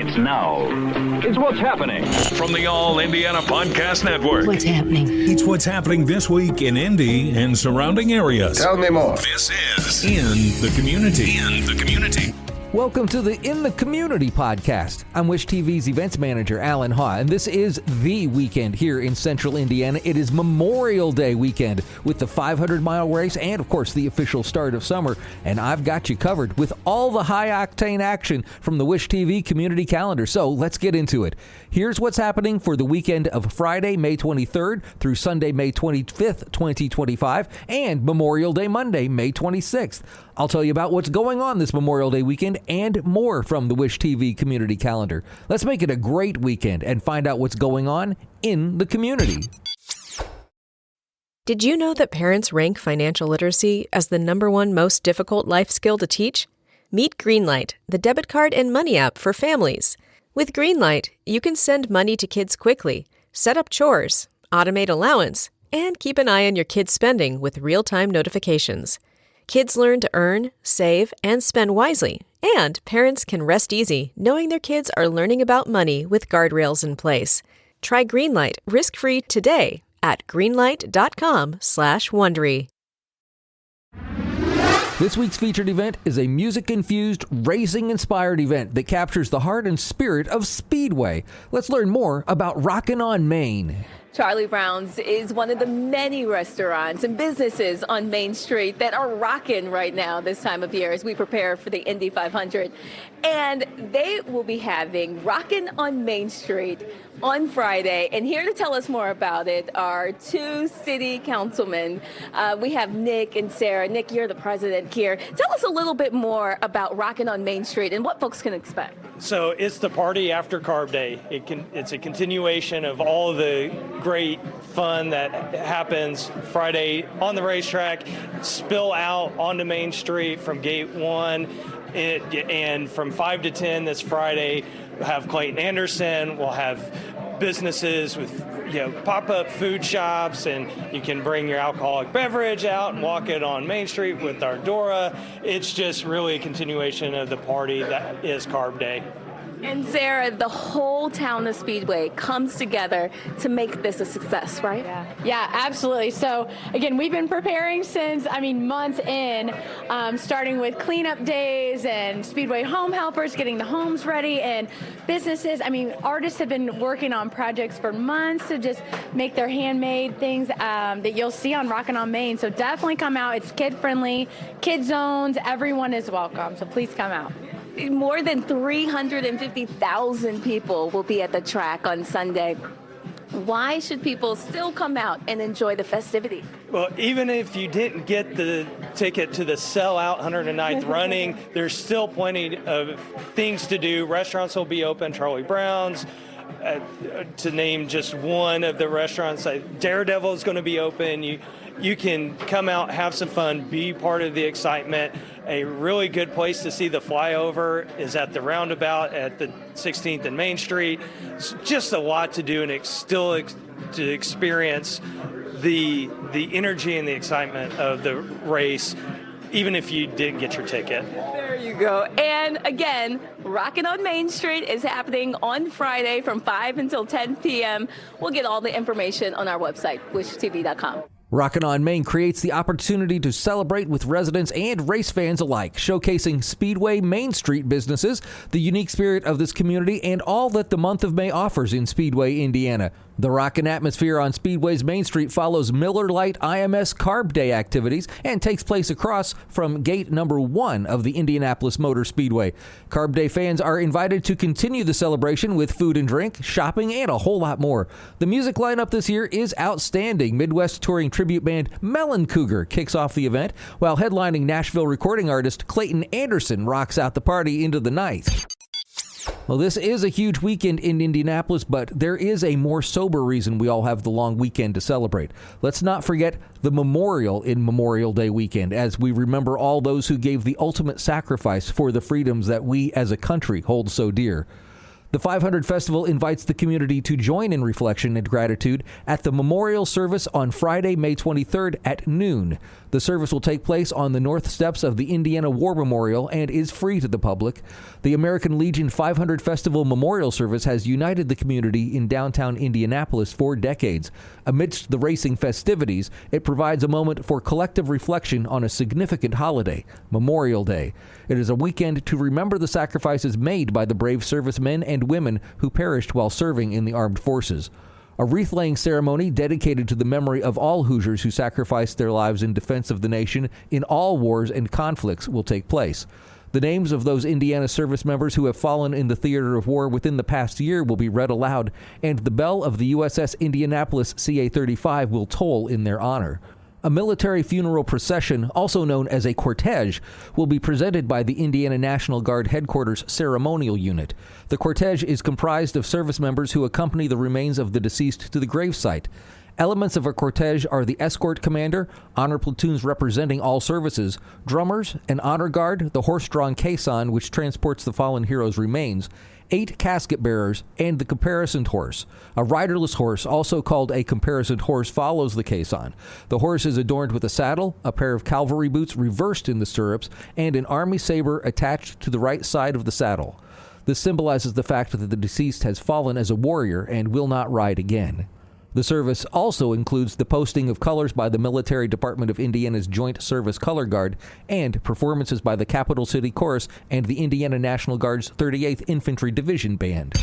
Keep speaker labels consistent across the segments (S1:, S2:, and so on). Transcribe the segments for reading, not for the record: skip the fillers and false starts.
S1: It's now. It's what's happening.
S2: From the All Indiana Podcast Network.
S3: What's happening?
S4: It's what's happening this week in Indy and surrounding areas.
S5: Tell me more.
S2: This is
S4: In the Community.
S2: In the Community.
S6: Welcome to the In the Community podcast. I'm Wish TV's events manager, Allan Haw, and this is the weekend here in central Indiana. It is Memorial Day weekend with the 500-mile race and, of course, the official start of summer. And I've got you covered with all the high-octane action from the Wish TV community calendar. So let's get into it. Here's what's happening for the weekend of Friday, May 23rd through Sunday, May 25th, 2025, and Memorial Day Monday, May 26th. I'll tell you about what's going on this Memorial Day weekend and more from the Wish TV community calendar. Let's make it a great weekend and find out what's going on in the community.
S7: Did you know that parents rank financial literacy as the #1 most difficult life skill to teach? Meet Greenlight, the debit card and money app for families. With Greenlight, you can send money to kids quickly, set up chores, automate allowance, and keep an eye on your kids' spending with real-time notifications. Kids learn to earn, save, and spend wisely, and parents can rest easy knowing their kids are learning about money with guardrails in place. Try Greenlight risk-free today at greenlight.com/Wondery.
S6: This week's featured event is a music-infused, racing-inspired event that captures the heart and spirit of Speedway. Let's learn more about Rockin on Main.
S8: Charlie Brown's is one of the many restaurants and businesses on Main Street that are rocking right now this time of year as we prepare for the Indy 500. And they will be having Rockin on Main Street on Friday. And here to tell us more about it are two city councilmen. We have Nick and Sarah. Nick, you're the president here. Tell us a little bit more about Rockin on Main Street and what folks can expect.
S9: So it's the party after Carb Day. It's a continuation of all the great fun that happens Friday on the racetrack, spill out onto Main Street from Gate 1, and from 5 to 10 this Friday, we'll have Clayton Anderson, we'll have businesses with pop-up food shops, and you can bring your alcoholic beverage out and walk it on Main Street with our Dora. It's just really a continuation of the party that is Carb Day.
S8: And Sarah, the whole town of Speedway comes together to make this a success, right?
S10: Yeah, absolutely. So again, we've been preparing since, months in, starting with cleanup days and Speedway home helpers, getting the homes ready, and businesses. Artists have been working on projects for months to just make their handmade things that you'll see on Rockin' on Main. So definitely come out. It's kid-friendly, kid zones. Everyone is welcome. So please come out.
S8: More than 350,000 people will be at the track on Sunday. Why should people still come out and enjoy the festivity?
S9: Well, even if you didn't get the ticket to the sellout 109th running, there's still plenty of things to do. Restaurants will be open, Charlie Brown's, to name just one of the restaurants. Daredevil is going to be open. You can come out, have some fun, be part of the excitement. A really good place to see the flyover is at the roundabout at the 16th and Main Street. It's just a lot to do, and it's still to experience the energy and the excitement of the race, even if you didn't get your ticket.
S8: There you go. And again, Rockin' on Main Street is happening on Friday from 5 until 10 p.m. We'll get all the information on our website, wishtv.com.
S6: Rockin' on Main creates the opportunity to celebrate with residents and race fans alike, showcasing Speedway Main Street businesses, the unique spirit of this community, and all that the month of May offers in Speedway, Indiana. The rockin' atmosphere on Speedway's Main Street follows Miller Lite IMS Carb Day activities and takes place across from gate number 1 of the Indianapolis Motor Speedway. Carb Day fans are invited to continue the celebration with food and drink, shopping, and a whole lot more. The music lineup this year is outstanding. Midwest touring tribute band Melon Cougar kicks off the event, while headlining Nashville recording artist Clayton Anderson rocks out the party into the night. Well, this is a huge weekend in Indianapolis, but there is a more sober reason we all have the long weekend to celebrate. Let's not forget the memorial in Memorial Day weekend, as we remember all those who gave the ultimate sacrifice for the freedoms that we as a country hold so dear. The 500 Festival invites the community to join in reflection and gratitude at the memorial service on Friday, May 23rd at noon. The service will take place on the north steps of the Indiana War Memorial and is free to the public. The American Legion 500 Festival Memorial Service has united the community in downtown Indianapolis for decades. Amidst the racing festivities, it provides a moment for collective reflection on a significant holiday, Memorial Day. It is a weekend to remember the sacrifices made by the brave servicemen and women who perished while serving in the armed forces. A wreath-laying ceremony dedicated to the memory of all Hoosiers who sacrificed their lives in defense of the nation in all wars and conflicts will take place. The names of those Indiana service members who have fallen in the theater of war within the past year will be read aloud, and the bell of the USS Indianapolis CA-35 will toll in their honor. A military funeral procession, also known as a cortege, will be presented by the Indiana National Guard Headquarters Ceremonial Unit. The cortege is comprised of service members who accompany the remains of the deceased to the gravesite. Elements of a cortege are the escort commander, honor platoons representing all services, drummers, an honor guard, the horse-drawn caisson which transports the fallen hero's remains, 8 casket bearers, and the caparisoned horse. A riderless horse, also called a caparisoned horse, follows the caisson. The horse is adorned with a saddle, a pair of cavalry boots reversed in the stirrups, and an army saber attached to the right side of the saddle. This symbolizes the fact that the deceased has fallen as a warrior and will not ride again. The service also includes the posting of colors by the Military Department of Indiana's Joint Service Color Guard and performances by the Capital City Chorus and the Indiana National Guard's 38th Infantry Division Band.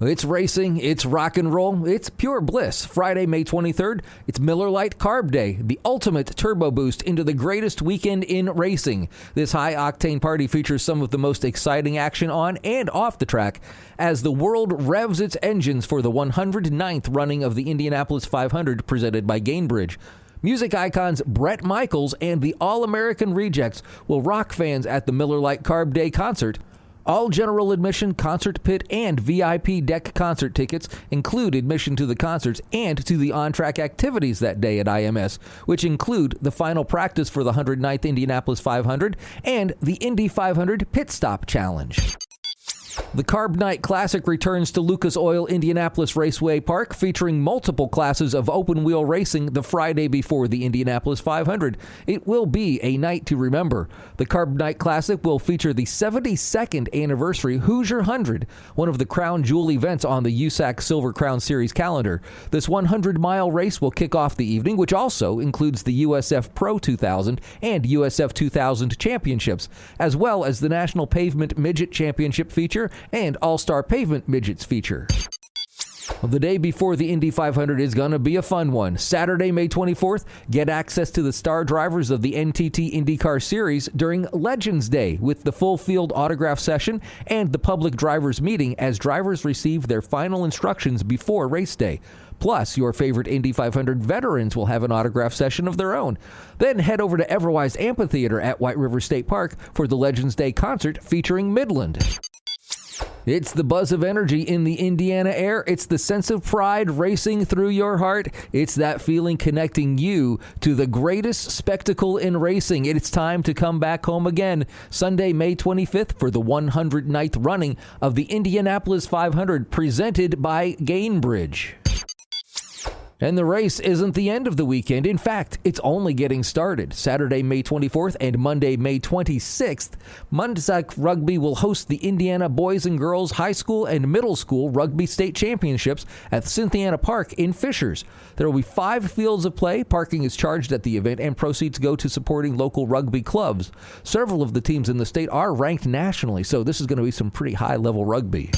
S6: It's racing, it's rock and roll, it's pure bliss. Friday, May 23rd, it's Miller Lite Carb Day, the ultimate turbo boost into the greatest weekend in racing. This high-octane party features some of the most exciting action on and off the track as the world revs its engines for the 109th running of the Indianapolis 500 presented by Gainbridge. Music icons Bret Michaels and the All-American Rejects will rock fans at the Miller Lite Carb Day concert. All general admission, concert pit, and VIP deck concert tickets include admission to the concerts and to the on-track activities that day at IMS, which include the final practice for the 109th Indianapolis 500 and the Indy 500 Pit Stop Challenge. The Carb Night Classic returns to Lucas Oil Indianapolis Raceway Park, featuring multiple classes of open-wheel racing the Friday before the Indianapolis 500. It will be a night to remember. The Carb Night Classic will feature the 72nd anniversary Hoosier 100, one of the crown jewel events on the USAC Silver Crown Series calendar. This 100-mile race will kick off the evening, which also includes the USF Pro 2000 and USF 2000 championships, as well as the National Pavement Midget Championship feature and All-Star Pavement Midgets feature. The day before the Indy 500 is going to be a fun one. Saturday, May 24th, get access to the star drivers of the NTT IndyCar Series during Legends Day with the full field autograph session and the public drivers meeting as drivers receive their final instructions before race day. Plus, your favorite Indy 500 veterans will have an autograph session of their own. Then head over to Everwise Amphitheater at White River State Park for the Legends Day concert featuring Midland. It's the buzz of energy in the Indiana air. It's the sense of pride racing through your heart. It's that feeling connecting you to the greatest spectacle in racing. It's time to come back home again. Sunday, May 25th for the 109th running of the Indianapolis 500 presented by Gainbridge. And the race isn't the end of the weekend. In fact, it's only getting started. Saturday, May 24th and Monday, May 26th, Munsack Rugby will host the Indiana Boys and Girls High School and Middle School Rugby State Championships at Cynthiana Park in Fishers. There will be 5 fields of play. Parking is charged at the event, and proceeds go to supporting local rugby clubs. Several of the teams in the state are ranked nationally, so this is going to be some pretty high-level rugby.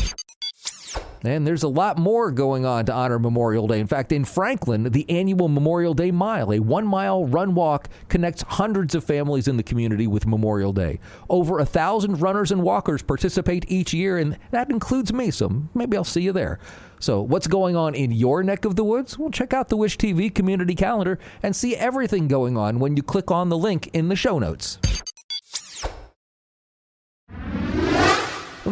S6: And there's a lot more going on to honor Memorial Day. In fact, in Franklin, the annual Memorial Day Mile, a 1-mile run-walk, connects hundreds of families in the community with Memorial Day. Over 1,000 runners and walkers participate each year, and that includes me, so maybe I'll see you there. So what's going on in your neck of the woods? Well, check out the Wish TV community calendar and see everything going on when you click on the link in the show notes.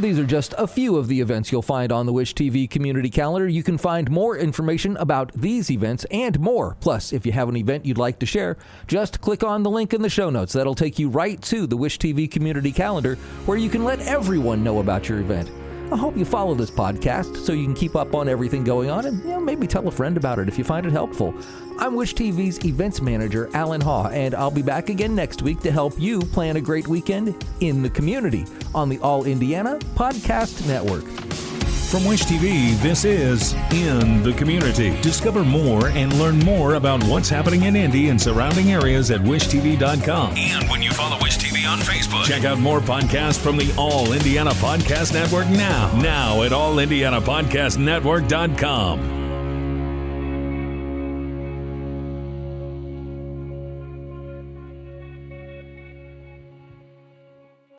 S6: Well, these are just a few of the events you'll find on the Wish TV community calendar. You can find more information about these events and more. Plus, if you have an event you'd like to share, just click on the link in the show notes. That'll take you right to the Wish TV community calendar, where you can let everyone know about your event. I hope you follow this podcast so you can keep up on everything going on and maybe tell a friend about it if you find it helpful. I'm Wish TV's events manager, Allan Haw, and I'll be back again next week to help you plan a great weekend in the community on the All Indiana Podcast Network.
S4: From Wish TV, this is In the Community. Discover more and learn more about what's happening in Indy and surrounding areas at wishtv.com.
S2: And when you follow Wish TV on Facebook,
S4: Check out more podcasts from the All Indiana Podcast Network now at allindianapodcastnetwork.com.